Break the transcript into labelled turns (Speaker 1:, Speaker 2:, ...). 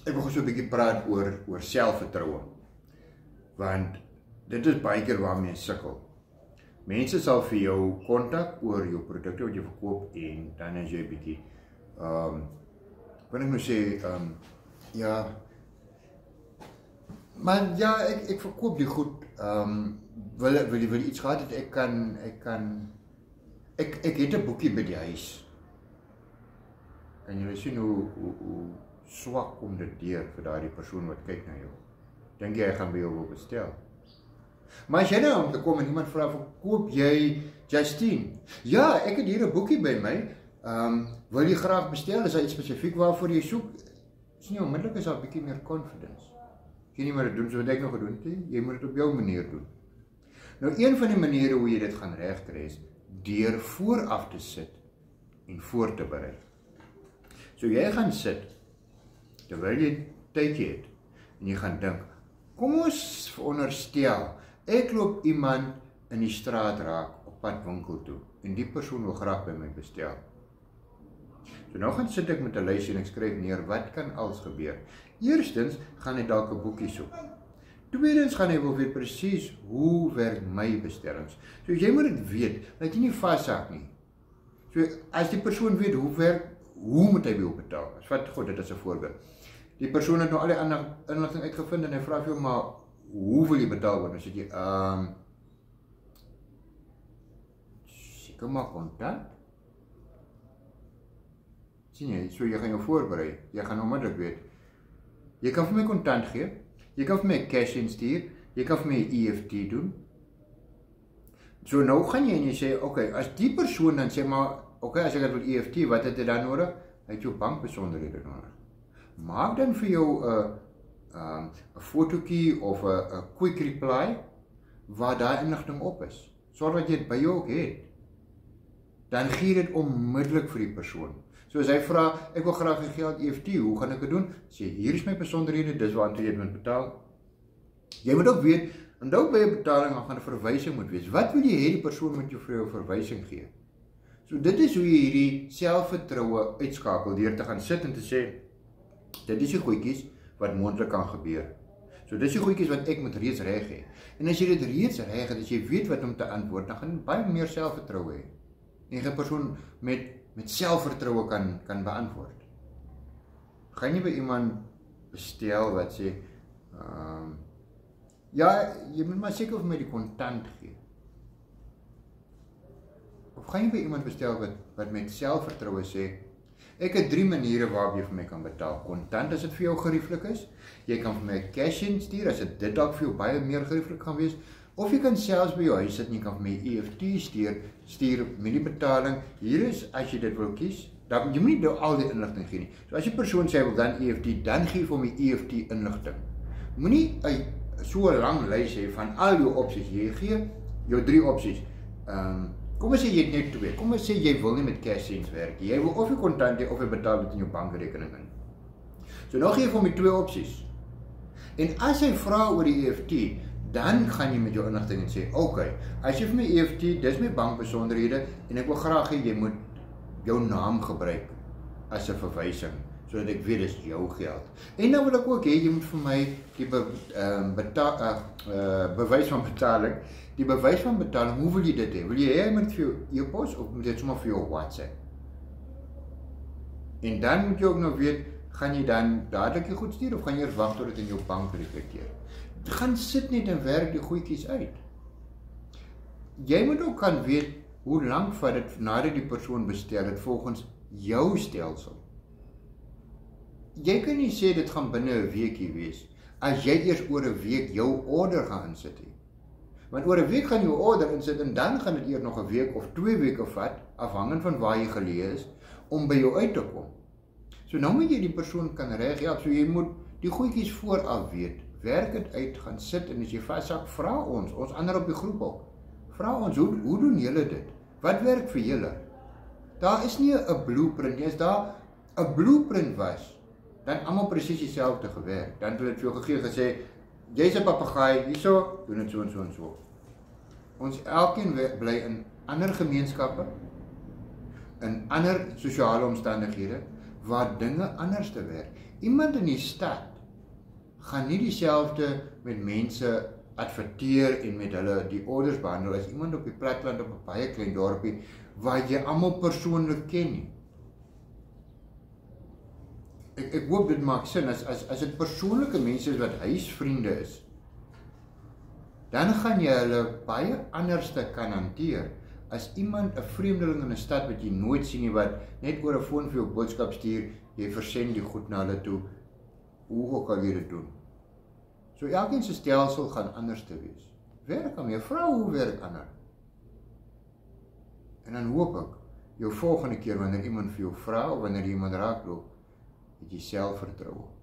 Speaker 1: ek wil so 'n bietjie praat oor selfvertroue. Want dit is baie keer waarmee jy sukkel. Mense sal vir jou kontak oor jou produkte wat jy verkoop en dan as jy bietjie wat ek nou sê, ja, maar ja, ek verkoop die goed, wil jy iets gehad het, ek het 'n boekie by die huis. En jy sien hoe swak kom dit deur vir daardie persoon wat kyk na jou. Dink jy gaan by jou wil bestel? Maar as jy nou om te kom en iemand vra, verkoop jy Justine? Ja, ek het hier 'n boekie by my. Wil jy graag bestel? Is daar iets spesifiek waarvoor jy soek? Is nie onmiddellik, is daar 'n bietjie meer confidence. Jy nie maar dit doen so wat ek nog gedoen het, jy moet dit op jou manier doen. Nou, een van die maniere hoe jy dit gaan regkry is deur vooraf te sit en voor te berei. So jy gaan sit terwyl jy tydjie het en jy gaan dink, kom ons veronderstel, ek loop iemand in die straat raak op pad winkel toe en die persoon wil graag by my bestel. So nou gaan sit ek met 'n lysie en ek skryf neer wat kan als gebeur. Eerstens gaan hy dalk 'n boekie soek. Tweedens gaan hy wil weet presies hoe werk my bestellings. So jy moet dit weet, dat jy nie vashak nie. So as die persoon weet hoe werk, hoe moet hy by jou betaal? Vat goed, dit is 'n voorbeeld. Die persoon het nou al die ander inligting uitgevind en hy vra vir jou, maar hoe wil jy betaal word? Dan sê jy, seker maar kontant. Sien jy, so jy gaan jou voorberei. Jy gaan onmiddellik weet. Jy kan vir my kontant gee, jy kan vir my cash instuur, jy kan vir my EFT doen. So nou gaan jy en jy sê, okay, as die persoon dan sê maar, okay, as ek dit wil EFT, wat het jy dan nodig? Hy het jou bankbesonderhede nodig. Maak dan vir jou 'n fotootjie of 'n quick reply waar daai inligting op is. Sorg dat jy dit by jou ook het. Dan gee dit onmiddellik vir die persoon. So as hy vra, ek wil graag die geld EFT, hoe gaan ek dit doen? Sê, hier is my besonderhede, dis waartoe jy moet betaal. Jy moet ook weet, onthou by 'n betaling gaan 'n verwysing moet wees. Wat wil jy hê die persoon moet jou vir jou verwysing gee? So dit is hoe jy hierdie selfvertroue uitskakel, deur te gaan sit en te sê, dit is die goedjies wat moontlik kan gebeur. So dis die goedjies wat ek moet reeds reg hê. En as jy dit reeds reg het, as jy weet wat om te antwoord, dan gaan jy baie meer selfvertroue hê. En 'n persoon met selfvertroue kan beantwoord. Gaan jy by iemand bestel wat sê, ja, jy moet maar seker vir my die kontant gee. Of gaan jy by iemand bestel wat met selfvertroue sê, ek het 3 maniere waarop jy vir my kan betaal. Kontant as dit vir jou gerieflik is, jy kan vir my cash instuur as dit dalk vir jou baie meer gerieflik gaan wees, of jy kan selfs by jou huis sit en jy kan vir my EFT stuur met die betaling. Hier is, as jy dit wil kies, dan jy moet nie nou al die inligting gee nie. So as die persoon sê, wil dan EFT, dan gee vir hom die EFT inligting. Moenie so 'n lang lys hê van al jou opsies. Jy gee jou 3 opsies. Kom ons sê jy het net 2. Kom ons sê jy wil nie met cash sens werk. Jy wil of jy kontant hê of jy betaal dit in jou bankrekening in. So nou gee jy vir hom die 2 opsies. En as hy vra oor die EFT, dan gaan jy met jou inligting en sê, okay, as jy vir my EFT, dis my bankbesonderhede en ek wil graag hê jy moet jou naam gebruik as 'n verwysing, sodat ek weet dis jou geld. En nou wil ek ook hê jy moet vir my die bewys van betaling. Die bewys van betaling, hoe wil jy dit hê? Wil jy hê hy moet vir jou e-pos of moet dit sommer vir jou WhatsApp? En dan moet jy ook nog weet, gaan jy dan dadelik die goed stuur of gaan jy eers wag tot dit in jou bank reflekteer? Gaan sit net en werk die goedjies uit. Jy moet ook kan weet hoe lank vat dit nadat die persoon bestel het volgens jou stelsel. Jy kan nie sê dit gaan binne 'n weekie wees as jy eers oor 'n week jou order gaan insit nie. Want oor 'n week gaan jy jou order insit en dan gaan dit eers nog 'n week of 2 weke vat, afhangend van waar jy geleë is, om by jou uit te kom. So nou moet jy die persoon kan reghelp, so jy moet die goedjies vooraf weet. Werk dit uit, gaan sit en as jy vashak, vra ons ander op die groep ook. Vra ons, hoe doen julle dit? Wat werk vir julle? Daar is nie 'n blueprint nie. As daar 'n blueprint was, dan almal presies dieselfde gewerk. Dan het hulle dit vir jou gegee gesê, jy's 'n papegaai, hierso, doen dit so en so en so. Ons elkeen bly in ander gemeenskappe, in ander sosiale omstandighede, waar dinge anders te werk. Iemand in die stad gaan nie dieselfde met mense adverteer en met hulle die orders behandel as iemand op die platteland op 'n baie klein dorpie waar jy almal persoonlik ken nie. Ek hoop dit maak sin, as dit persoonlike mense is wat huisvriende is, dan gaan jy hulle baie anders te kan hanteer as iemand, 'n vreemdeling in 'n stad wat jy nooit sien nie, wat net oor 'n foon vir jou boodskap stuur, jy versend die goed na hulle toe, hoe ook al jy dit doen. So elkeen se stelsel gaan anders te wees. Werk aan jou vrou, hoe werk ander? En dan hoop ek, jou volgende keer wanneer iemand vir jou vra, of wanneer iemand raakloop, het jy selfvertroue.